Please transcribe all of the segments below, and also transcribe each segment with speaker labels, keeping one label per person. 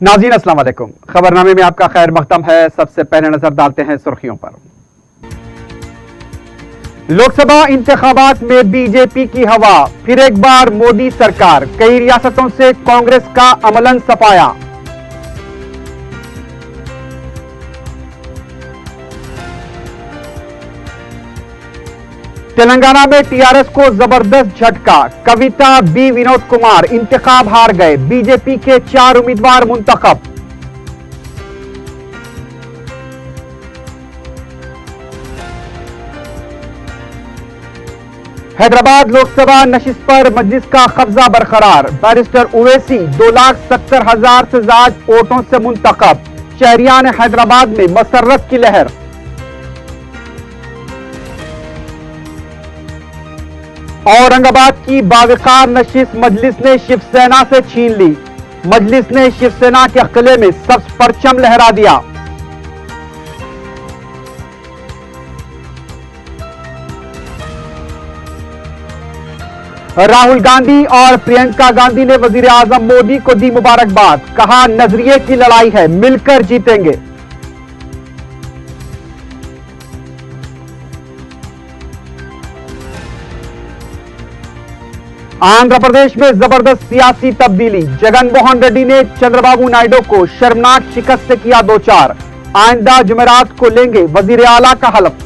Speaker 1: नाज़रीन अस्सलाम वालेकुम। खबरनामे में आपका खैर मकदम है। सबसे पहले नजर डालते हैं सुर्खियों पर। लोकसभा इंतखाबात में बीजेपी की हवा, फिर एक बार मोदी सरकार। कई रियासतों से कांग्रेस का अमलन सफाया। तेलंगाना में टीआरएस को जबरदस्त झटका। कविता बी विनोद कुमार इंतखाब हार गए। बीजेपी के 4 उम्मीदवार मुंतखब। हैदराबाद लोकसभा नशिस्त पर मजलिस का कब्जा बरकरार। बैरिस्टर ओवैसी 2,70,000 से ज्यादा वोटों से मुंतखब। शहरियान हैदराबाद में मसर्रत की लहर। औरंगाबाद की बावकार नशिस्त मजलिस ने शिवसेना से छीन ली। मजलिस ने शिवसेना के किले में सब्ज परचम लहरा दिया। राहुल गांधी और प्रियंका गांधी ने वजीर आजम मोदी को दी मुबारकबाद। कहा, नजरिए की लड़ाई है, मिलकर जीतेंगे। आंध्र प्रदेश में जबरदस्त सियासी तब्दीली। जगनमोहन रेड्डी ने चंद्रबाबू नायडू को शर्मनाक शिकस्त से किया दो-चार। आइंदा जुमेरात को लेंगे वजीर आला का हलफ।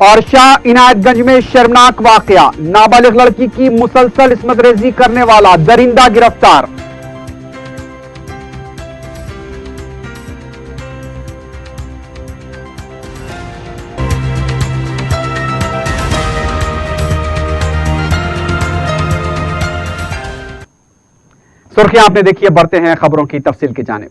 Speaker 1: और शाह इनायतगंज में शर्मनाक वाकया। नाबालिग लड़की की मुसलसल इस्मत रेजी करने वाला दरिंदा गिरफ्तार। सुर्खियां आपने देखी है, बढ़ते हैं खबरों की तफसील की जानिब।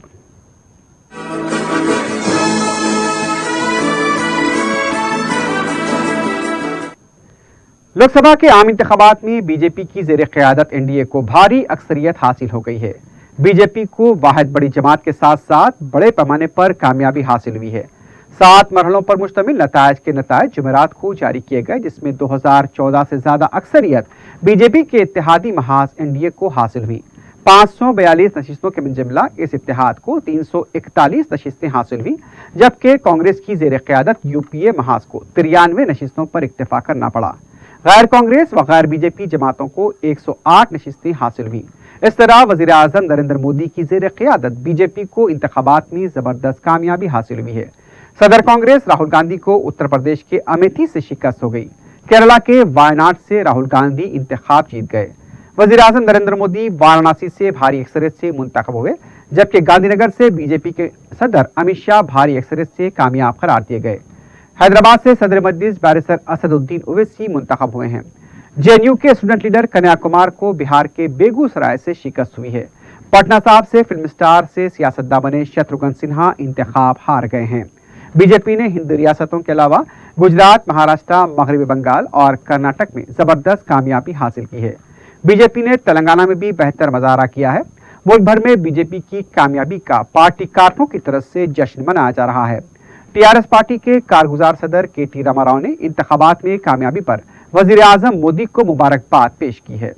Speaker 1: लोकसभा के आम इंतखाबात में बीजेपी की ज़ेर क़यादत एनडीए को भारी अक्सरियत हासिल हो गई है। बीजेपी को वाहिद बड़ी जमात के साथ साथ बड़े पैमाने पर कामयाबी हासिल हुई है। 7 मरहलों पर मुश्तमिल नतायज जुमेरात को जारी किए गए, जिसमें 2014 से ज्यादा अक्सरियत बीजेपी के इत्तेहादी महाज एनडीए को हासिल हुई। 542 नशिस्तों के मिंजमला इस इत्तेहाद को 341 नशिस्तें हासिल हुई, जबकि कांग्रेस की ज़ेर क़यादत यूपीए महाज को 93 नशिस्तों पर इक्तफा करना पड़ा। गैर कांग्रेस व गैर बीजेपी जमातों को 108 नशिस्तें हासिल हुई। इस तरह वज़ीर आज़म नरेंद्र मोदी की ज़ेर क़यादत बीजेपी को इंतखाबात में जबरदस्त कामयाबी हासिल हुई है। सदर कांग्रेस राहुल गांधी को उत्तर प्रदेश के अमेठी से शिकस्त हो गई। केरला के वायनाड से राहुल गांधी इंतखाब जीत गए। वज़ीर आज़म नरेंद्र मोदी वाराणसी से भारी अक्सरियत से मुंतखब हुए, जबकि गांधीनगर से बीजेपी के सदर अमित शाह भारी अक्सरियत से कामयाब करार दिए गए। हैदराबाद से सदर मजलिस बैरिस्टर असदुद्दीन ओवैसी मुंतखब हुए हैं। जेएनयू के स्टूडेंट लीडर कन्हैया कुमार को बिहार के बेगूसराय से शिकस्त हुई है। पटना साहब से फिल्म स्टार से सियासतदान बने शत्रुघ्न सिन्हा इंतखाब हार गए हैं। बीजेपी ने हिंद रियासतों के अलावा गुजरात, महाराष्ट्र, मगरबी बंगाल और कर्नाटक में जबरदस्त कामयाबी हासिल की है। बीजेपी ने तेलंगाना में भी बेहतर मुजाहरा किया है। मुल्क भर में बीजेपी की कामयाबी का पार्टी कारकुनों की तरफ से जश्न मनाया जा रहा है। टीआरएस पार्टी के कारगुजार सदर केटी रामाराव ने इंतखाबात में कामयाबी पर वजीर आजम मोदी को मुबारकबाद पेश की है।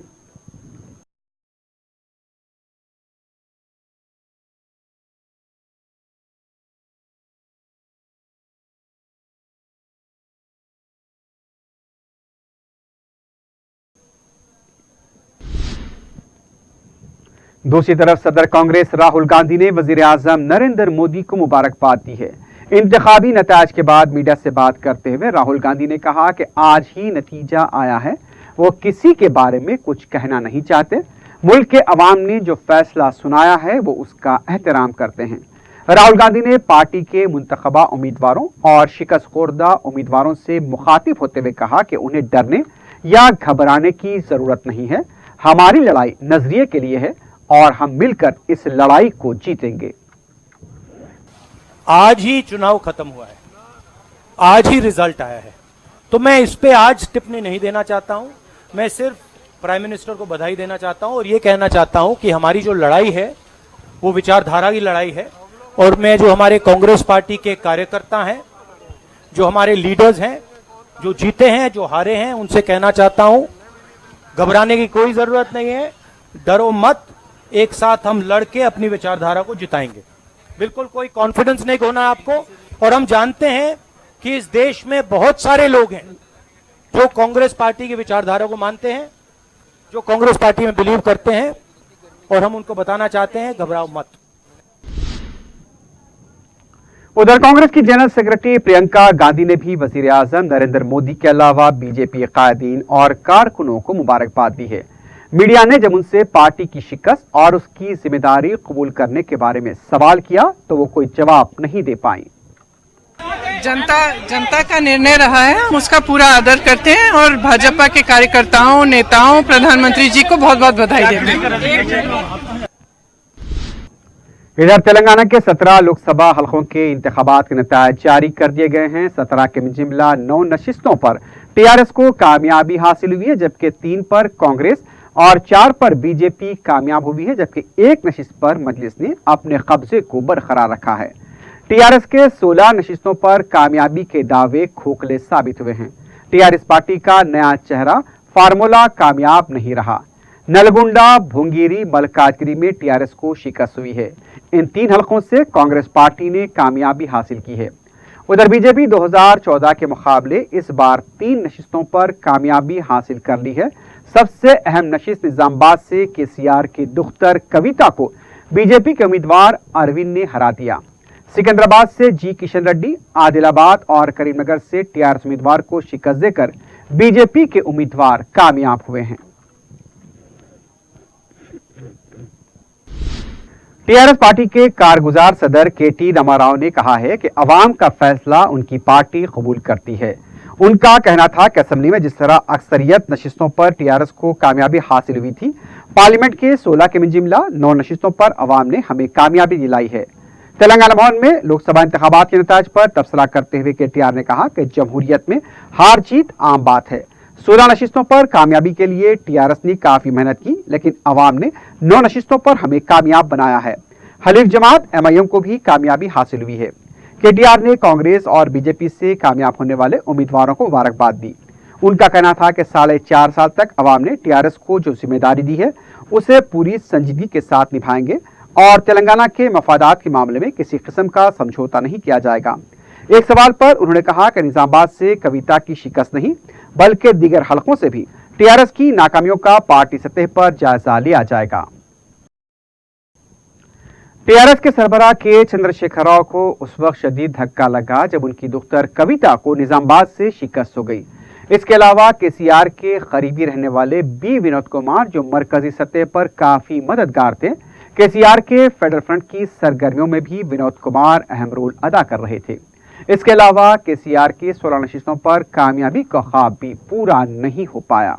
Speaker 1: दूसरी तरफ सदर कांग्रेस राहुल गांधी ने वजीर आजम नरेंद्र मोदी को मुबारकबाद दी है। इंतखाबी नताज के बाद मीडिया से बात करते हुए राहुल गांधी ने कहा कि आज ही नतीजा आया है, वो किसी के बारे में कुछ कहना नहीं चाहते। मुल्क के अवाम ने जो फैसला सुनाया है वो उसका एहतराम करते हैं। राहुल गांधी ने पार्टी के मुंतखबा उम्मीदवारों और शिकस्त खुर्दा उम्मीदवारों से मुखातिब होते हुए कहा कि उन्हें डरने या घबराने की जरूरत नहीं है। हमारी लड़ाई नजरिए के लिए है और हम मिलकर इस लड़ाई को जीतेंगे।
Speaker 2: आज ही चुनाव खत्म हुआ है, आज ही रिजल्ट आया है, तो मैं इस पे आज टिप्पणी नहीं देना चाहता हूं। मैं सिर्फ प्राइम मिनिस्टर को बधाई देना चाहता हूं और ये कहना चाहता हूं कि हमारी जो लड़ाई है वो विचारधारा की लड़ाई है। और मैं जो हमारे कांग्रेस पार्टी के कार्यकर्ता हैं, जो हमारे लीडर्स हैं, जो जीते हैं, जो हारे हैं, उनसे कहना चाहता हूं घबराने की कोई जरूरत नहीं है, डरो मत, एक साथ हम लड़के अपनी विचारधारा को जिताएंगे। बिल्कुल कोई कॉन्फिडेंस नहीं खोना आपको। और हम जानते हैं कि इस देश में बहुत सारे लोग हैं जो कांग्रेस पार्टी की विचारधारा को मानते हैं, जो कांग्रेस पार्टी में बिलीव करते हैं, और हम उनको बताना चाहते हैं घबराओ मत।
Speaker 1: उधर कांग्रेस की जनरल सेक्रेटरी प्रियंका गांधी ने भी वजीर आजम नरेंद्र मोदी के अलावा बीजेपी कायदीन और कारकुनों को मुबारकबाद दी है। मीडिया ने जब उनसे पार्टी की शिकस्त और उसकी जिम्मेदारी कबूल करने के बारे में सवाल किया तो वो कोई जवाब नहीं दे पाई।
Speaker 3: जनता का निर्णय रहा है, हम उसका पूरा आदर करते हैं और भाजपा के कार्यकर्ताओं, नेताओं, प्रधानमंत्री जी को बहुत बहुत बधाई देते हैं।
Speaker 1: इधर तेलंगाना के 17 लोकसभा हलकों के इंतखाबात के नतीजे जारी कर दिए गए हैं। 17 के जिमला 9 नशिस्तों पर टीआरएस को कामयाबी हासिल हुई है, जबकि 3 पर कांग्रेस और 4 पर बीजेपी कामयाब हुई है, जबकि 1 नशिस्त पर मजलिस ने अपने कब्जे को बरकरार रखा है। टीआरएस के 16 नशिस्तों पर कामयाबी के दावे खोखले साबित हुए हैं। टीआरएस पार्टी का नया चेहरा फार्मूला कामयाब नहीं रहा। नलगुंडा, भुंगीरी, मलकाजगिरी में टीआरएस को शिकस्त हुई है। इन 3 हलकों से कांग्रेस पार्टी ने कामयाबी हासिल की है। उधर बीजेपी 2014 के मुकाबले इस बार 3 नशिस्तों पर कामयाबी हासिल कर ली है। सबसे अहम नशिस्त निजामाबाद से केसीआर की दुख्तर कविता को बीजेपी के उम्मीदवार अरविंद ने हरा दिया। सिकंदराबाद से जी किशन रेड्डी, आदिलाबाद और करीमनगर से टीआरएस उम्मीदवार को शिकस्त देकर बीजेपी के उम्मीदवार कामयाब हुए हैं। टीआरएस पार्टी के कारगुजार सदर केटी रामाराव ने कहा है कि अवाम का फैसला उनकी पार्टी कबूल करती है। उनका कहना था कि असेंबली में जिस तरह अक्सरियत नशिस्तों पर टीआरएस को कामयाबी हासिल हुई थी, पार्लियामेंट के 16 के जिमला 9 नशिस्तों पर अवाम ने हमें कामयाबी दिलाई है। तेलंगाना भवन में लोकसभा इंतखाबात के नतीजे पर तबसरा करते हुए केटीआर ने कहा कि जमहूरियत में हार जीत आम बात है। 16 नशिस्तों पर कामयाबी के लिए टीआरएस ने काफी मेहनत की, लेकिन अवाम ने 9 नशिस्तों पर हमें कामयाब बनाया है। हलीफ जमात एमआईएम को भी कामयाबी हासिल हुई है। केटीआर ने कांग्रेस और बीजेपी से कामयाब होने वाले उम्मीदवारों को मुबारकबाद दी। उनका कहना था कि 4.5 साल तक अवाम ने टीआरएस को जो जिम्मेदारी दी है उसे पूरी संजीदगी के साथ निभाएंगे और तेलंगाना के मफादात के मामले में किसी किस्म का समझौता नहीं किया जाएगा। एक सवाल पर उन्होंने कहा कि निजामाबाद से कविता की शिकस्त नहीं बल्कि दीगर हलकों से भी टीआरएस की नाकामियों का पार्टी सतह पर जायजा लिया जाएगा। टीआरएस के सरबराह के चंद्रशेखर राव को उस वक्त शदीद धक्का लगा जब उनकी दुख्तर कविता को निजामाबाद से शिकस्त हो गई। इसके अलावा केसीआर के करीबी रहने वाले बी विनोद कुमार जो मरकजी सतह पर काफी मददगार थे, केसीआर के फेडरल फ्रंट की सरगर्मियों में भी विनोद कुमार अहम रोल अदा कर रहे थे। इसके अलावा केसीआर की 16 नशिस्तों पर कामयाबी का ख्वाब भी पूरा नहीं हो पाया।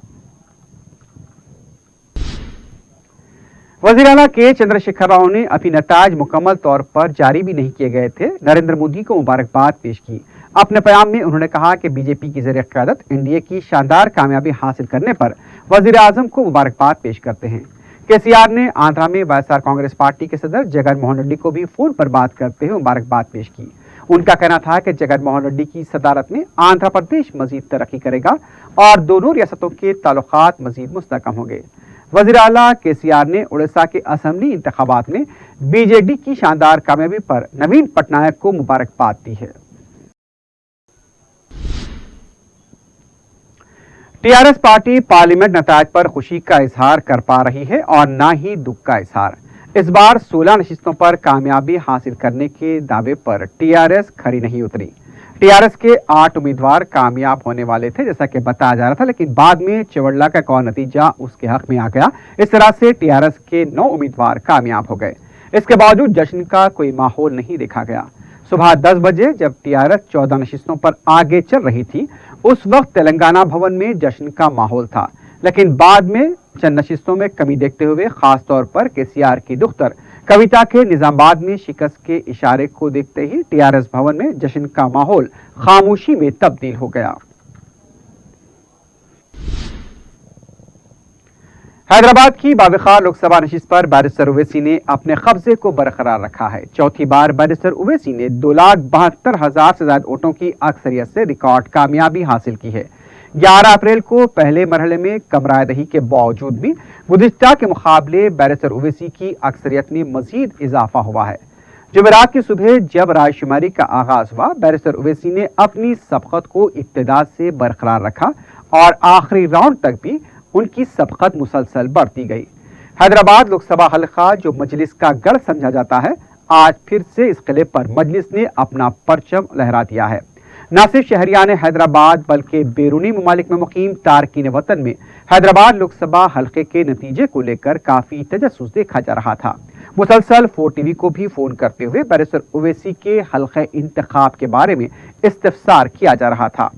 Speaker 1: वज़ीर आला के चंद्रशेखर राव ने अभी नताज मुकम्मल तौर पर जारी भी नहीं किए गए थे, नरेंद्र मोदी को मुबारकबाद पेश की। अपने बयान में उन्होंने कहा कि बीजेपी की ज़ेर क़यादत एनडीए की शानदार कामयाबी हासिल करने पर वज़ीर आज़म को मुबारकबाद पेश करते हैं। केसीआर ने आंध्रा में वाईएसआर कांग्रेस पार्टी के सदर जगन मोहन रेड्डी को भी फोन पर बात करते हुए मुबारकबाद पेश की। उनका कहना था कि जगन मोहन रेड्डी की सदारत में आंध्र प्रदेश मजीद तरक्की करेगा और दोनों रियासतों के ताल्लुकात मजीद मुस्तहकम होंगे। वज़ीर आला केसीआर ने उड़ीसा के असेंबली इंतखाबात में बीजेडी की शानदार कामयाबी पर नवीन पटनायक को मुबारकबाद दी है। टीआरएस पार्टी पार्लियामेंट नताज पर खुशी का इजहार कर पा रही है और ना ही दुख का इजहार। इस बार 16 नशिस्तों पर कामयाबी हासिल करने के दावे पर टीआरएस खरी नहीं उतरी। टीआरएस के 8 उम्मीदवार कामयाब होने वाले थे जैसा कि बताया जा रहा था, लेकिन बाद में चवड़ला का कौन नतीजा उसके हक में आ गया। इस तरह से टीआरएस के 9 उम्मीदवार कामयाब हो गए। इसके बावजूद जश्न का कोई माहौल नहीं देखा गया। सुबह 10 बजे जब टीआरएस 14 नशिस्तों पर आगे चल रही थी, उस वक्त तेलंगाना भवन में जश्न का माहौल था, लेकिन बाद में चंद नशिस्तों में कमी देखते हुए खासतौर पर केसीआर की दुख्तर कविता के निजामाबाद में शिकस्त के इशारे को देखते ही टीआरएस भवन में जश्न का माहौल खामोशी में तब्दील हो गया। हैदराबाद की बाविखार लोकसभा नशिस्त पर बैरिस्टर ओवैसी ने अपने कब्जे को बरकरार रखा है। चौथी बार बैरिस्टर ओवैसी ने 2,72,000 से ज्यादा वोटों की अक्सरियत से रिकॉर्ड कामयाबी हासिल की है। 11 अप्रैल को पहले मरहले में कम रायदही के बावजूद भी गुज़िश्ता के मुकाबले बैरिस्टर ओवैसी की अक्सरियत में मजीद इजाफा हुआ है। जुमेरात की सुबह जब रायशुमारी का आगाज हुआ, बैरिस्टर ओवैसी ने अपनी सबकत को इब्तिदा से बरकरार रखा और आखिरी राउंड तक भी उनकी सबकत मुसलसल बढ़ती गई। हैदराबाद लोकसभा हल्का जो मजलिस का गढ़ समझा जाता है, आज फिर से इस किले पर मजलिस ने अपना परचम लहरा दिया है। न सिर्फ शहरियान हैदराबाद बल्कि बैरूनी ममालिक में मुकीम तारकीन वतन में हैदराबाद लोकसभा हल्के के नतीजे को लेकर काफी तजस्सुस देखा जा रहा था। मुसलसल 4 टीवी को भी फोन करते हुए बैरिस्टर ओवैसी के हल्के इंतखाब के बारे में इस्तफसार किया जा रहा था।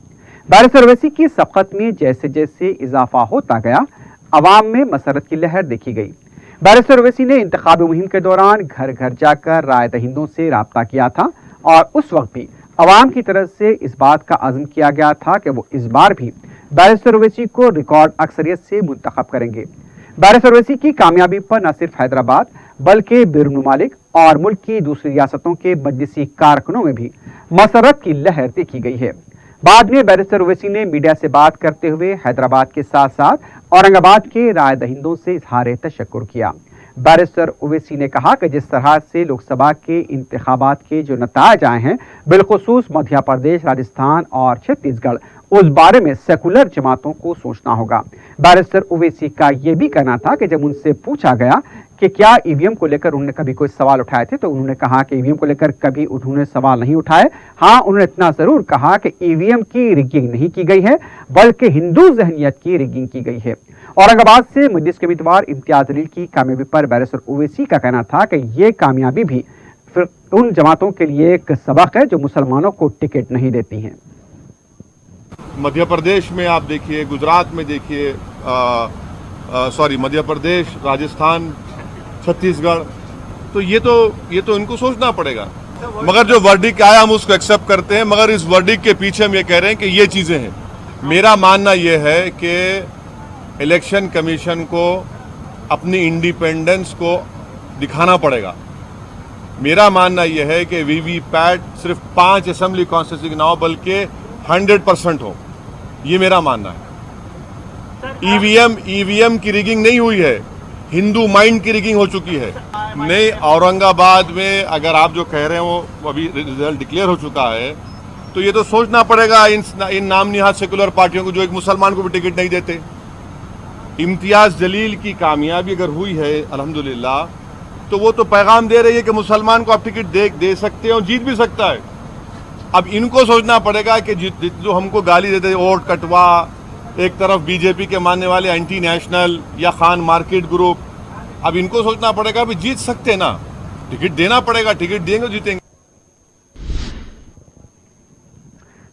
Speaker 1: बैरिस्टर ओवैसी की सबकत में जैसे जैसे इजाफा होता गया, अवाम में मसरत की लहर देखी गई। बैरिस्टर ओवैसी ने इंतखाबी मुहिम के दौरान घर घर जाकर राय दहिंदों से राब्ता किया था और उस वक्त भी अवाम की तरफ से इस बात का अज़्म किया गया था कि वो इस बार भी बैरिस्टर ओवैसी को रिकॉर्ड अक्सरियत से मुंतखब करेंगे। बैरिस्टर ओवैसी की कामयाबी पर न सिर्फ हैदराबाद बल्कि बैरून ममालिक और मुल्क की दूसरी रियासतों के मजलिसी कारकुनों में भी मसरत की लहर देखी गई है। बाद में बैरिस्टर ओवैसी ने मीडिया से बात करते हुए हैदराबाद के साथ साथ औरंगाबाद के राय दहिंदों से इजहार तशक्कुर किया। बैरिस्टर ओवैसी ने कहा कि जिस तरह से लोकसभा के इंतखाबात के जो नतायज आए हैं, बिलखुसूस मध्य प्रदेश, राजस्थान और छत्तीसगढ़, उस बारे में सेकुलर जमातों को सोचना होगा। बैरिस्टर ओवैसी का यह भी कहना था कि जब उनसे पूछा गया कि क्या ईवीएम को लेकर उन्होंने कभी कोई सवाल उठाए थे, तो उन्होंने कहा कि ईवीएम को लेकर कभी उन्होंने सवाल नहीं उठाए। हाँ, उन्होंने इतना जरूर कहा कि ईवीएम की रिगिंग नहीं की गई है बल्कि हिंदू जहनियत की रिगिंग की गई है। औरंगाबाद से मजलिस के उम्मीदवार इम्तियाज जलील की कामयाबी पर बैरिस्टर ओवैसी का कहना था कि ये कामयाबी भी फिर उन जमातों के लिए एक सबक है जो मुसलमानों को टिकट नहीं देती हैं।
Speaker 4: मध्य प्रदेश में आप देखिए, गुजरात में देखिए, मध्य प्रदेश, राजस्थान, छत्तीसगढ़, तो ये तो इनको सोचना पड़ेगा। मगर जो वर्डिक्ट आया हम उसको एक्सेप्ट करते हैं, मगर इस वर्डिक्ट के पीछे हम ये कह रहे हैं कि ये चीजें हैं। मेरा मानना ये है कि इलेक्शन कमीशन को अपनी इंडिपेंडेंस को दिखाना पड़ेगा। मेरा मानना यह है कि वीवीपैट सिर्फ 5 असेंबली कॉन्स्टिट्यूंसी ना हो बल्कि 100% हो, ये मेरा मानना है। ईवीएम की रिगिंग नहीं हुई है, हिंदू माइंड की रिगिंग हो चुकी है। नहीं, औरंगाबाद में अगर आप जो कह रहे हैं वो अभी रिजल्ट डिक्लेयर हो चुका है, तो ये तो सोचना पड़ेगा इन नाम निहाद सेकुलर पार्टियों को जो एक मुसलमान को भी टिकट नहीं देते। इम्तियाज जलील की कामयाबी अगर हुई है अल्हम्दुलिल्लाह, तो वो तो पैगाम दे रही है कि मुसलमान को आप टिकट दे सकते हैं और जीत भी सकता है। अब इनको सोचना पड़ेगा कि जो हमको गाली देते हैं, वोट कटवा, एक तरफ बीजेपी के मानने वाले एंटी नेशनल या खान मार्केट ग्रुप, अब इनको सोचना पड़ेगा भी जीत सकते ना, टिकट देना पड़ेगा, टिकट देंगे जीतेंगे।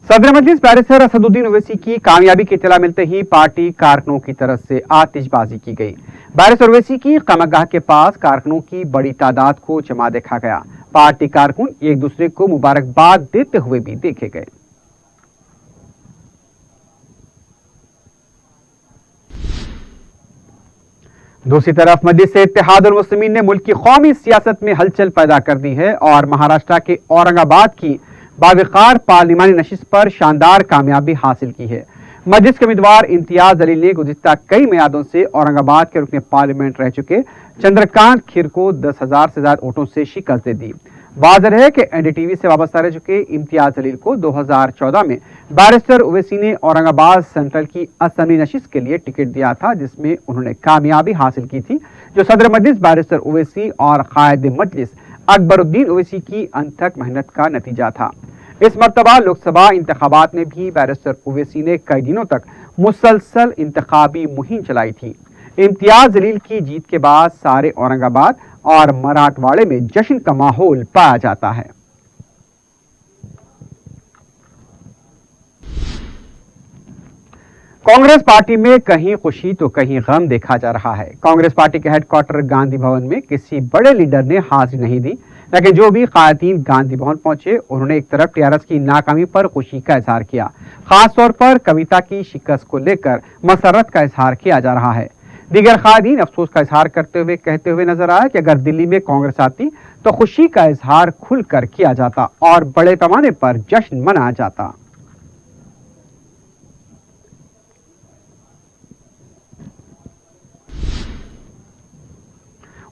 Speaker 1: सदर मजलिस बैरिस्टर असदुद्दीन ओवैसी की कामयाबी की इत्तला मिलते ही पार्टी कारकुनों की तरफ से आतिशबाजी की गई। बैरिस्टर ओवैसी की कमगाह के पास कारकुनों की बड़ी तादाद को जमा देखा गया। पार्टी कारकुन एक दूसरे को मुबारकबाद देते हुए भी देखे गए। दूसरी तरफ मजलिस इत्तेहादुल मुस्लिमीन ने मुल्क की कौमी सियासत में हलचल पैदा कर दी है और महाराष्ट्र के औरंगाबाद की बावकार पार्लिमानी नशिस्त पर शानदार कामयाबी हासिल की है। मजलिस के उम्मीदवार इम्तियाज जलील ने गुज़िश्ता कई मियादों से औरंगाबाद के रुकने पार्लियामेंट रह चुके चंद्रकांत खीर को 10,000 से ज्यादा वोटों से शिकस्त दे दी। वाज़ेह है कि एनडीटीवी से वाबस्ता रह चुके इम्तियाज जलील को 2014 में बैरिस्टर ओवैसी ने औरंगाबाद सेंट्रल की असेंबली नशिस्त के लिए टिकट दिया था, जिसमें उन्होंने कामयाबी हासिल की थी, जो सदर मजलिस बैरिस्टर ओवैसी और कायद मजलिस अकबरुद्दीन ओवैसी की अनथक मेहनत का नतीजा था। इस मर्तबा लोकसभा इंतखाबात में भी बैरिस्टर ओवैसी ने कई दिनों तक मुसलसल इंतखाबी मुहिम चलाई थी। इम्तियाज जलील की जीत के बाद सारे औरंगाबाद और मराठवाड़े में जश्न का माहौल पाया जाता है। कांग्रेस पार्टी में कहीं खुशी तो कहीं गम देखा जा रहा है। कांग्रेस पार्टी के हेडक्वार्टर गांधी भवन में किसी बड़े लीडर ने हाजिरी नहीं दी, लेकिन जो भी कायदीन गांधी भवन पहुंचे उन्होंने एक तरफ टीआरएस की नाकामी पर खुशी का इजहार किया। खास तौर पर कविता की शिकस्त को लेकर मसरत का इजहार किया जा रहा है। दीगर कायदीन अफसोस का इजहार करते हुए कहते हुए नजर आया कि अगर दिल्ली में कांग्रेस आती तो खुशी का इजहार खुलकर किया जाता और बड़े पैमाने पर जश्न मनाया जाता।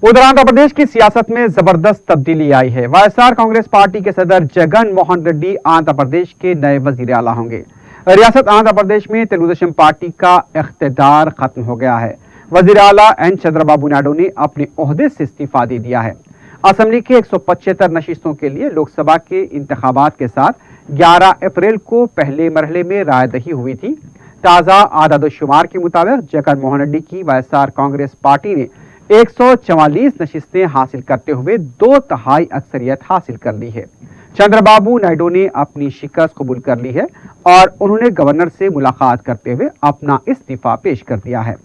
Speaker 1: उधर आंध्र प्रदेश की सियासत में जबरदस्त तब्दीली आई है। वाईएसआर कांग्रेस पार्टी के सदर जगन मोहन रेड्डी आंध्र प्रदेश के नए वजीर आला होंगे। रियासत आंध्र प्रदेश में तेलुगुदेशम पार्टी का इख्तिदार खत्म हो गया है। वजीर आला एन चंद्रबाबू नायडू ने अपने ओहदे से इस्तीफा दे दिया है। असेंबली के 175 नशिस्तों के लिए लोकसभा के इंतखाबात के साथ 11 अप्रैल को पहले मरहले में रायदही हुई थी। ताजा आदादोशुमार के मुताबिक जगन मोहन रेड्डी की वाईएसआर कांग्रेस पार्टी ने 144 नशिस्तें हासिल करते हुए 2/3 अक्सरियत हासिल कर ली है। चंद्रबाबू नायडू ने अपनी शिकस्त कबूल कर ली है और उन्होंने गवर्नर से मुलाकात करते हुए अपना इस्तीफा पेश कर दिया है।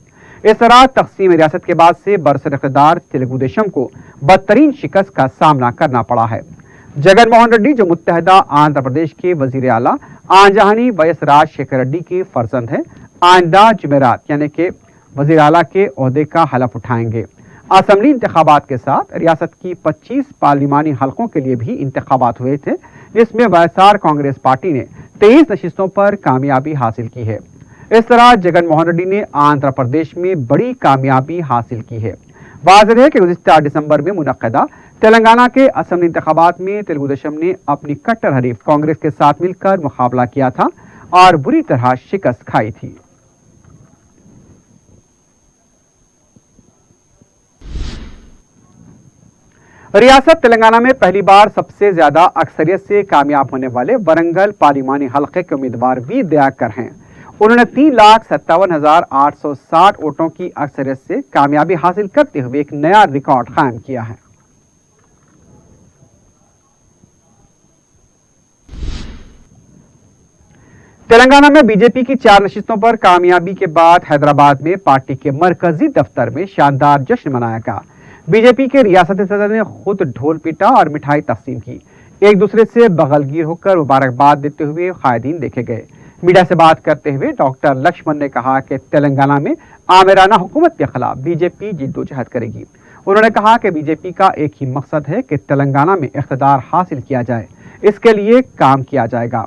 Speaker 1: इस तरह तकसीम रियासत के बाद से बरसर इख्तिदार तेलुगुदेशम को बदतरीन शिकस्त का सामना करना पड़ा है। जगन मोहन रेड्डी जो मुत्तहदा आंध्र प्रदेश के वजीर आला आंजहानी वाईएस राजशेखर रेड्डी के फर्जंद हैं, आइंदा जुमेरात यानी कि वजीर आला के ओहदे का हलफ उठाएंगे। असेंबली इंतखाबात के साथ रियासत की 25 पार्लिमानी हलकों के लिए भी इंतखाबात हुए थे, जिसमें वाईएसआर कांग्रेस पार्टी ने 23 नशिस्तों पर कामयाबी हासिल की है। इस तरह जगन मोहन रेड्डी ने आंध्र प्रदेश में बड़ी कामयाबी हासिल की है। वाज़ेह है कि गुज़िश्ता दिसंबर में मुनक्किदा तेलंगाना के असेंबली इंतखाबात में तेलुगुदेशम ने अपनी कट्टर हरीफ कांग्रेस के साथ मिलकर मुकाबला किया था और बुरी तरह शिकस्त खाई थी। रियासत तेलंगाना में पहली बार सबसे ज्यादा अक्सरियत से कामयाब होने वाले वरंगल पार्लिमानी हलके के उम्मीदवार वी दयाकर हैं। उन्होंने 3,57,860 वोटों की अक्सरियत से कामयाबी हासिल करते हुए एक नया रिकॉर्ड कायम किया है। तेलंगाना में बीजेपी की 4 नशिस्तों पर कामयाबी के बाद हैदराबाद में पार्टी के मरकजी दफ्तर में शानदार जश्न मनाया गया। बीजेपी के रियासती सदर ने खुद ढोल पीटा और मिठाई तकसीम की। एक दूसरे से बगलगीर होकर मुबारकबाद देते हुए कायदीन देखे गए। मीडिया से बात करते हुए डॉक्टर लक्ष्मण ने कहा कि तेलंगाना में आमिराना हुकूमत के खिलाफ बीजेपी जिद्दोजहद करेगी। उन्होंने कहा कि बीजेपी का एक ही मकसद है कि तेलंगाना में इख्तिदार हासिल किया जाए, इसके लिए काम किया जाएगा।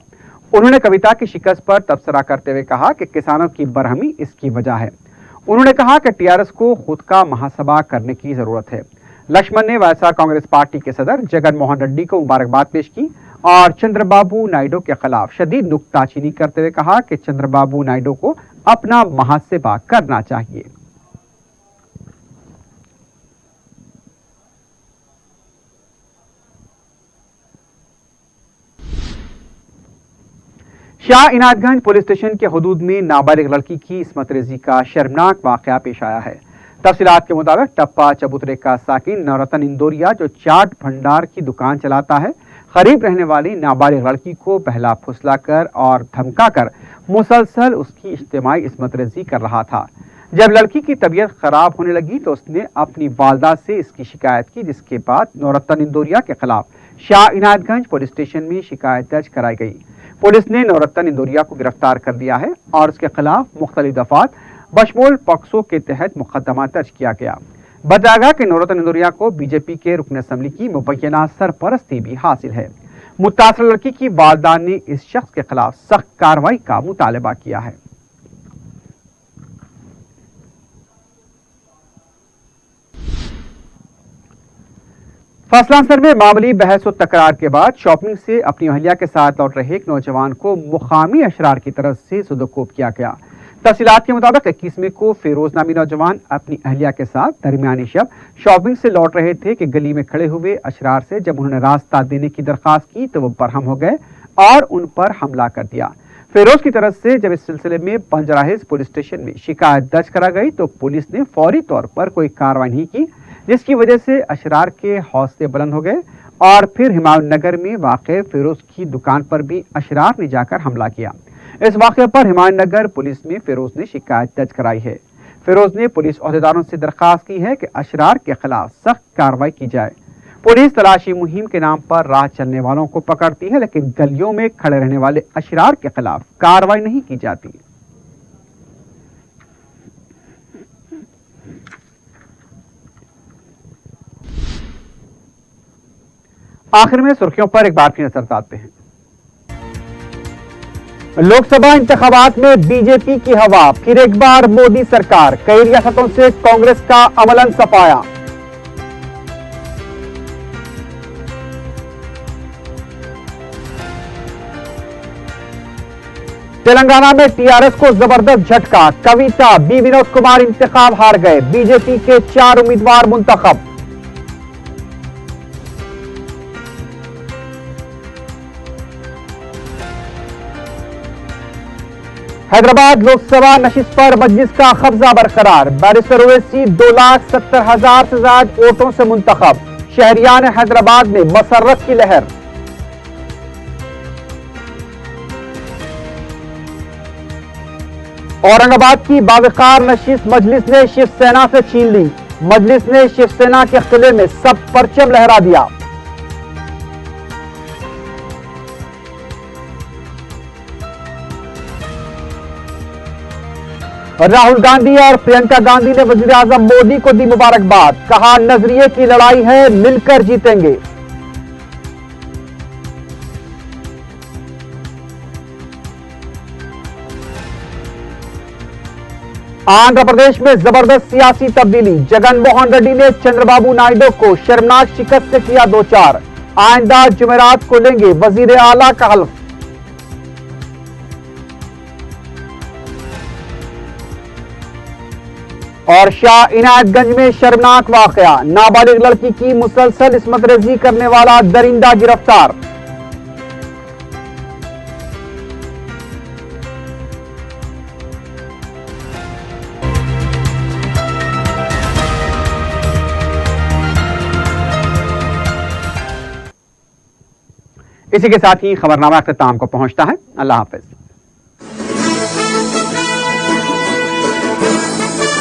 Speaker 1: उन्होंने कविता की शिकस्त पर तबसरा करते हुए कहा कि किसानों की बरहमी इसकी वजह है। उन्होंने कहा कि टीआरएस को खुद का मुहासबा करने की जरूरत है। लक्ष्मण ने वाईएसआर कांग्रेस पार्टी के सदर जगन मोहन रेड्डी को मुबारकबाद पेश की और चंद्रबाबू नायडू के खिलाफ शदीद नुक्ताचीनी करते हुए कहा कि चंद्रबाबू नायडू को अपना मुहासबा करना चाहिए। शाह इनायतगंज पुलिस स्टेशन के हुदूद में नाबालिग लड़की की इस्मत रेजी का शर्मनाक वाकया पेश आया है। तफसीलात के मुताबिक टप्पा चबूतरे का साकिन नवरत्न इंदौरिया जो चाट भंडार की दुकान चलाता है, करीब रहने वाली नाबालिग लड़की को बहला फुसलाकर और धमकाकर मुसलसल उसकी इज्तिमाई इस्मत रेजी कर रहा था। जब लड़की की तबीयत खराब होने लगी तो उसने अपनी वालदा से इसकी शिकायत की, जिसके बाद नवरत्न इंदौरिया के खिलाफ शाह इनायतगंज पुलिस स्टेशन में शिकायत दर्ज कराई गई। पुलिस ने नवरत्न इंदौरिया को गिरफ्तार कर लिया है और उसके खिलाफ मुख्तलिफ दफात बशमूल पॉक्सो के तहत मुकदमा दर्ज किया गया। बताया गया कि नवरत्न इंदौरिया को बीजेपी के रुकन असेंबली की मुबैना सरपरस्ती भी हासिल है। मुतासर लड़की की वालदा ने इस शख्स के खिलाफ सख्त कार्रवाई का मुतालबा किया है। फसलांसर में मामूली बहस और तकरार के बाद शॉपिंग से अपनी अहलिया के साथ लौट रहे एक नौजवान को मुकामी अशरार की तरफ से सुदकोब किया गया। तफसीलात के मुताबिक 21 मई को फिरोज नामी नौजवान अपनी अहलिया के साथ दरमियानी शब शॉपिंग से लौट रहे थे कि गली में खड़े हुए अशरार से जब उन्होंने रास्ता देने की दरखास्त की तो वो बरहम हो गए और उन पर हमला कर दिया। फिरोज की तरफ से जब इस सिलसिले में पंजराहिज पुलिस स्टेशन में शिकायत दर्ज करा गई तो पुलिस ने फौरी तौर पर कोई कार्रवाई नहीं की, जिसकी वजह से अशरार के हौसले बुलंद हो गए और फिर हिमायत नगर में वाक़ फिरोज की दुकान पर भी अशरार ने जाकर हमला किया। इस वाक़े पर हिमायत नगर पुलिस में फिरोज ने शिकायत दर्ज कराई है। फिरोज ने पुलिस अहदेदारों से दरखास्त की है कि अशरार के खिलाफ सख्त कार्रवाई की जाए। पुलिस तलाशी मुहिम के नाम पर राह चलने वालों को पकड़ती है, लेकिन गलियों में खड़े रहने वाले अशरार के खिलाफ कार्रवाई नहीं की जाती। आखिर में सुर्खियों पर एक बार फिर नजर डालते हैं। लोकसभा इंतखाबात में बीजेपी की हवा, फिर एक बार मोदी सरकार, कई रियासतों से कांग्रेस का अमलन सफाया। तेलंगाना में टीआरएस को जबरदस्त झटका, कविता बी विनोद कुमार इंतखाब हार गए, बीजेपी के 4 उम्मीदवार मुंतखब। हैदराबाद लोकसभा नशिस्त पर मजलिस का कब्जा बरकरार, बैरिस्टर ओवैसी 2,70,000 से ज्यादा वोटों से मुंतखब, शहरियान हैदराबाद में मसर्रत की लहर। औरंगाबाद की बावकार नशिस्त मजलिस ने शिवसेना से छीन ली, मजलिस ने शिवसेना के किले में सब परचम लहरा दिया। राहुल गांधी और प्रियंका गांधी ने वजीर आजम मोदी को दी मुबारकबाद, कहा नजरिए की लड़ाई है, मिलकर जीतेंगे। आंध्र प्रदेश में जबरदस्त सियासी तब्दीली, जगनमोहन रेड्डी ने चंद्रबाबू नायडू को शर्मनाक शिकस्त से किया 2-4, आइंदा जुमेरात को लेंगे वजीर आला का हल्फ। और शाह इनायतगंज में शर्मनाक वाकया, नाबालिग लड़की की मुसलसल इस्मत रेजी करने वाला दरिंदा गिरफ्तार। इसी के साथ ही खबरनामा अख्ताम को पहुंचता है। अल्लाह हाफिज।